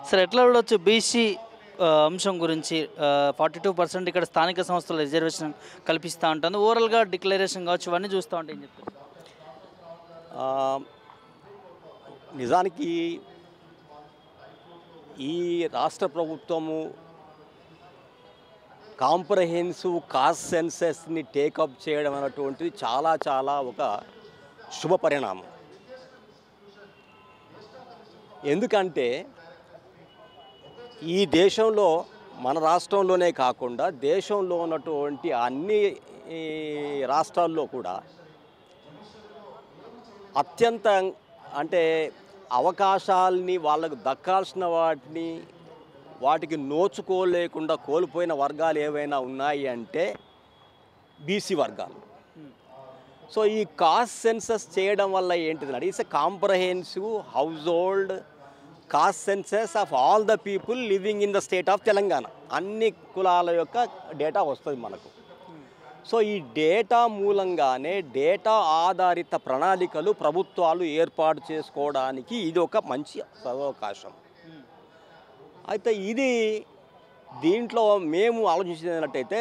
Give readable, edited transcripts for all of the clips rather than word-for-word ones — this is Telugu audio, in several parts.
సరే ఎట్లా చూడొచ్చు బీసీ అంశం గురించి 42% ఇక్కడ స్థానిక సంస్థల రిజర్వేషన్ కల్పిస్తూ ఉంటుంది. ఓవరాల్‌గా డిక్లరేషన్ కావచ్చు ఇవన్నీ చూస్తూ ఉంటే ఏం చెప్తారు? ఆహ్, నిజానికి ఈ రాష్ట్ర ప్రభుత్వము కాంప్రహెన్సివ్ కాస్ట్ సెన్సస్‌ని టేకప్ చేయడం అనేటువంటిది చాలా ఒక శుభ పరిణామం. ఎందుకంటే ఈ దేశంలో మన రాష్ట్రంలోనే కాకుండా దేశంలో ఉన్నటువంటి అన్ని ఈ రాష్ట్రాల్లో కూడా అత్యంత అంటే అవకాశాలని వాళ్ళకు దక్కాల్సిన వాటికి నోచుకోలేకుండా కోల్పోయిన వర్గాలు ఏవైనా ఉన్నాయి అంటే బీసీ వర్గాలు. సో ఈ కాస్ట్ సెన్సస్ చేయడం వల్ల ఏంటిదంటే it's a comprehensive house hold cost census of all the people living in the state of Telangana. అన్ని కులాల యొక్క డేటా వస్తుంది మనకు. సో ఈ డేటా మూలంగానే డేటా ఆధారిత ప్రణాళికలు ప్రభుత్వాలు ఏర్పాటు చేసుకోవడానికి ఇది ఒక మంచి సదవకాశం. అయితే దీంట్లో మేము ఆలోచించినట్టయితే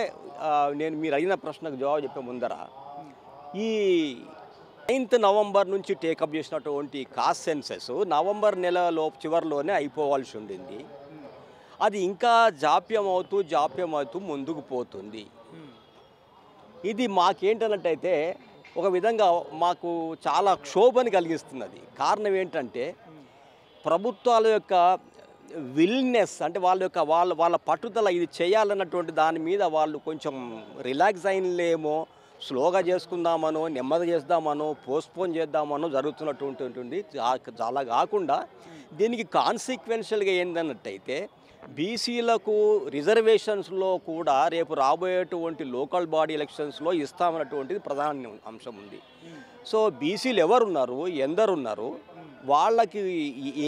నేను మీరు అడిగిన ప్రశ్నకు జవాబు చెప్పే ముందర ఈ 9th నవంబర్ నుంచి టేకప్ చేసినటువంటి కాస్ట్ సెన్సస్ నవంబర్ నెలలో చివరిలోనే అయిపోవాల్సి ఉండింది. అది ఇంకా జాప్యం అవుతూ ముందుకు పోతుంది. ఇది మాకేంటన్నట్టయితే ఒక విధంగా మాకు చాలా క్షోభని కలిగిస్తున్నది. కారణం ఏంటంటే ప్రభుత్వాల యొక్క విల్నెస్ అంటే వాళ్ళ పట్టుదల ఇది చేయాలన్నటువంటి దాని మీద వాళ్ళు కొంచెం రిలాక్స్ అయినలేమో, స్లోగా చేసుకుందామనో, నెమ్మది చేద్దామనో, పోస్ట్పోన్ చేద్దామనో జరుగుతున్నటువంటి చాలా కాకుండా దీనికి కాన్సిక్వెన్షియల్గా ఏందన్నట్టయితే బీసీలకు రిజర్వేషన్స్లో కూడా రేపు రాబోయేటువంటి లోకల్ బాడీ ఎలక్షన్స్లో ఇస్తామన్నటువంటిది ప్రధాన అంశం ఉంది. సో బీసీలు ఎవరున్నారు, ఎందరున్నారు, వాళ్ళకి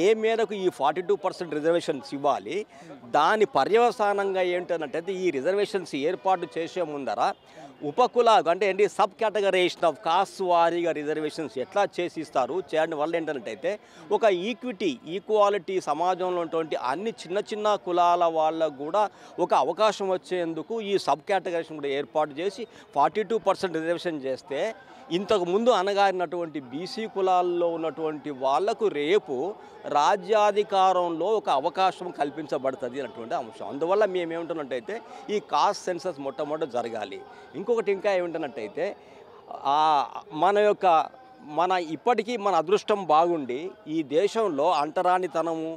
ఏ మేరకు ఈ 42% రిజర్వేషన్స్ ఇవ్వాలి, దాని పర్యవసానంగా ఏంటంటే ఈ రిజర్వేషన్స్ ఏర్పాటు చేసే ముందర ఉపకుల అంటే ఏంటి సబ్ కేటగరైజేషన్ ఆఫ్ కాస్ట్ వారీగా రిజర్వేషన్స్ ఎట్లా చేసి ఇస్తారు చేయడం వల్ల ఏంటంటే ఒక ఈక్వాలిటీ సమాజంలో ఉన్నటువంటి అన్ని చిన్న కులాల వాళ్ళకు కూడా ఒక అవకాశం వచ్చేందుకు ఈ సబ్ కేటగరైజేషన్ కూడా ఏర్పాటు చేసి 42% రిజర్వేషన్ చేస్తే ఇంతకుముందు అనగారినటువంటి బీసీ కులాల్లో ఉన్నటువంటి వాళ్లకు రేపు రాజ్యాధికారంలో ఒక అవకాశం కల్పించబడుతుంది అన్నటువంటి అంశం. అందువల్ల మేమేమంటున్నట్టయితే ఈ కాస్ట్ సెన్సస్ మొట్టమొదటి జరగాలి. ఇంకొకటి ఇంకా ఏమిటన్నట్టయితే ఇప్పటికీ మన అదృష్టం బాగుండి ఈ దేశంలో అంటరానితనము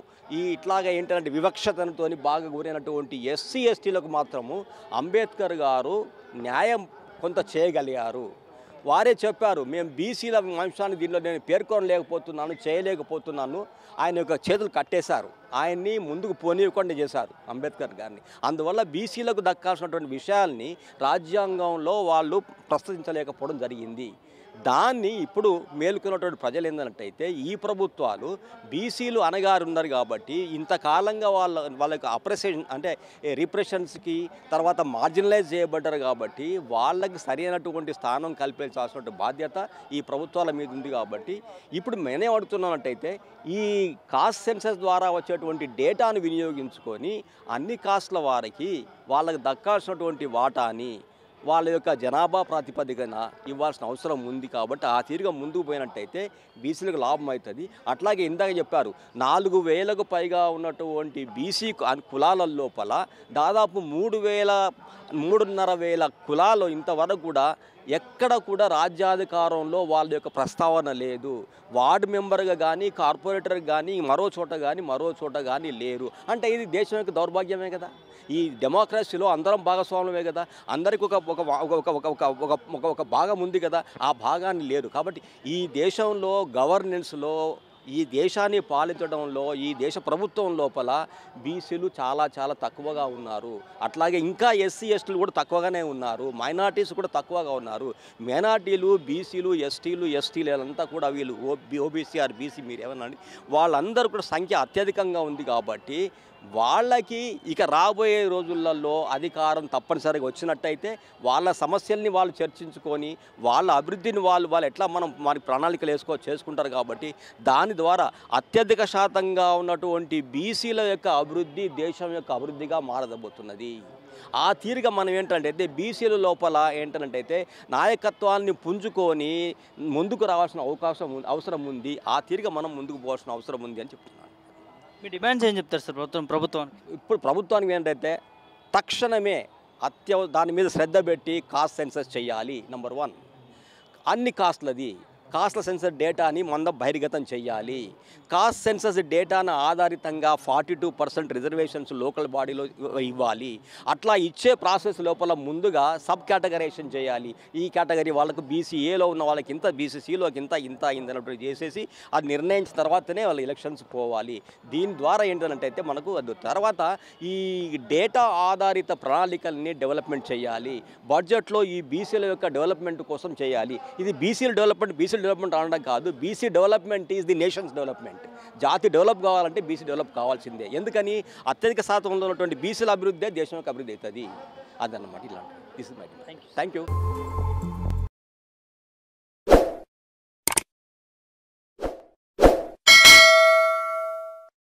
ఇట్లాగా ఏంటంటే వివక్షతతో బాగా గురైనటువంటి ఎస్సీ ఎస్టీలకు మాత్రము అంబేద్కర్ గారు న్యాయం కొంత చేయగలిగారు. వారే చెప్పారు, మేము బీసీల అంశాన్ని దీనిలో నేను చేయలేకపోతున్నాను. ఆయన యొక్క చేతులు కట్టేశారు, ఆయన్ని ముందుకు పోనీయకుండా చేశారు అంబేద్కర్ గారిని. అందువల్ల బీసీలకు దక్కాల్సినటువంటి విషయాల్ని రాజ్యాంగంలో వాళ్ళు ప్రస్తుతించలేకపోవడం జరిగింది. దాన్ని ఇప్పుడు మేలుకున్నటువంటి ప్రజలు ఏంటంటే ఈ ప్రభుత్వాలు బీసీలు అనగారున్నారు కాబట్టి ఇంతకాలంగా వాళ్ళకి అప్రెషన్ అంటే రిప్రెషన్స్కి తర్వాత మార్జినలైజ్ చేయబడ్డారు కాబట్టి వాళ్ళకి సరైనటువంటి స్థానం కల్పించాల్సిన బాధ్యత ఈ ప్రభుత్వాల మీద ఉంది. కాబట్టి ఇప్పుడు మేమే అడుగుతున్నామంటైతే ఈ కాస్ట్ సెన్సస్ ద్వారా వచ్చేటువంటి డేటాను వినియోగించుకొని అన్ని కాస్ట్ల వారికి వాళ్ళకి దక్కాల్సినటువంటి వాటాని వాళ్ళ యొక్క జనాభా ప్రాతిపదికన ఇవ్వాల్సిన అవసరం ఉంది. కాబట్టి ఆ తీరుగా ముందుకు పోయినట్టయితే బీసీలకు లాభం అవుతుంది. అట్లాగే ఇందాక చెప్పారు 4,000కు పైగా ఉన్నటువంటి బీసీ కులాల లోపల దాదాపు 3,500 కులాలు ఇంతవరకు కూడా ఎక్కడ కూడా రాజ్యాధికారంలో వాళ్ళ యొక్క ప్రస్తావన లేదు. వార్డు మెంబర్గా కానీ కార్పొరేటర్గా కానీ మరో చోట కానీ లేరు. అంటే ఇది దేశం యొక్క దౌర్భాగ్యమే కదా. ఈ డెమోక్రసీలో అందరం భాగస్వామ్యమే కదా. అందరికీ ఒక భాగం ఉంది కదా, ఆ భాగాన్ని లేదు. కాబట్టి ఈ దేశంలో గవర్నెన్స్లో ఈ దేశాన్ని పాలించడంలో ఈ దేశ ప్రభుత్వం లోపల బీసీలు చాలా తక్కువగా ఉన్నారు. అట్లాగే ఇంకా ఎస్సీ ఎస్టీలు కూడా ఉన్నారు, మైనార్టీస్ కూడా తక్కువగా ఉన్నారు. మైనార్టీలు బీసీలు ఎస్టీలు అంతా కూడా వీళ్ళు ఓబీసీ ఆర్ బీసీ మీరు ఏమన్నా వాళ్ళందరూ కూడా సంఖ్య అత్యధికంగా ఉంది. కాబట్టి వాళ్ళకి ఇక రాబోయే రోజులలో అధికారం తప్పనిసరిగా వచ్చినట్టయితే వాళ్ళ సమస్యల్ని వాళ్ళు చర్చించుకొని వాళ్ళ అభివృద్ధిని వాళ్ళు ఎట్లా మనకి ప్రణాళికలు చేసుకుంటారు కాబట్టి దాని ద్వారా అత్యధిక శాతంగా ఉన్నటువంటి బీసీల యొక్క అభివృద్ధి దేశం యొక్క అభివృద్ధిగా మారదబోతున్నది. ఆ తీరుగా మనం ఏంటంటే బీసీల లోపల ఏంటంటే నాయకత్వాన్ని పుంజుకొని ముందుకు రావాల్సిన అవసరం ఉంది. ఆ తీరుగా మనం ముందుకు పోవాల్సిన అవసరం ఉంది అని చెప్తున్నాను. మీ డిమాండ్స్ ఏం చెప్తారు సార్ ప్రభుత్వానికి? ఇప్పుడు ప్రభుత్వానికి ఏంటంటే తక్షణమే దాని మీద శ్రద్ధ పెట్టి కాస్ట్ సెన్సస్ చేయాలి. నెంబర్ 1 అన్ని కాస్ట్లది కాస్ట్ల సెన్సస్ డేటాని బహిర్గతం చేయాలి. కాస్ట్ సెన్సస్ డేటాను ఆధారితంగా 42% రిజర్వేషన్స్ లోకల్ బాడీలో ఇవ్వాలి. అట్లా ఇచ్చే ప్రాసెస్ లోపల ముందుగా సబ్ కేటగరైజేషన్ చేయాలి. ఈ కేటగిరీ వాళ్ళకు బీసీఏలో ఉన్న వాళ్ళకి ఇంత, బీసీసీలోకి ఇంత అన్నట్టు చేసేసి అది నిర్ణయించిన తర్వాతనే వాళ్ళు ఎలక్షన్స్ పోవాలి. దీని ద్వారా ఏంటంటే మనకు తర్వాత ఈ డేటా ఆధారిత ప్రణాళికల్ని డెవలప్మెంట్ చేయాలి. బడ్జెట్లో ఈ బీసీల యొక్క డెవలప్మెంట్ కోసం చేయాలి. ఇది బీసీల డెవలప్మెంట్ అనడం కాదు. BC development is the nations development. జాతి డెవలప్ కావాలంటే బీసీ డెవలప్ కావాల్సిందే. ఎందుకని అత్యధిక శాతంలో ఉన్నటువంటి బీసీల అభివృద్ధి దేశం యొక్క అభివృద్ధి అవుతుంది. అదన్నమాట. ఇలాంటి థ్యాంక్ యూ.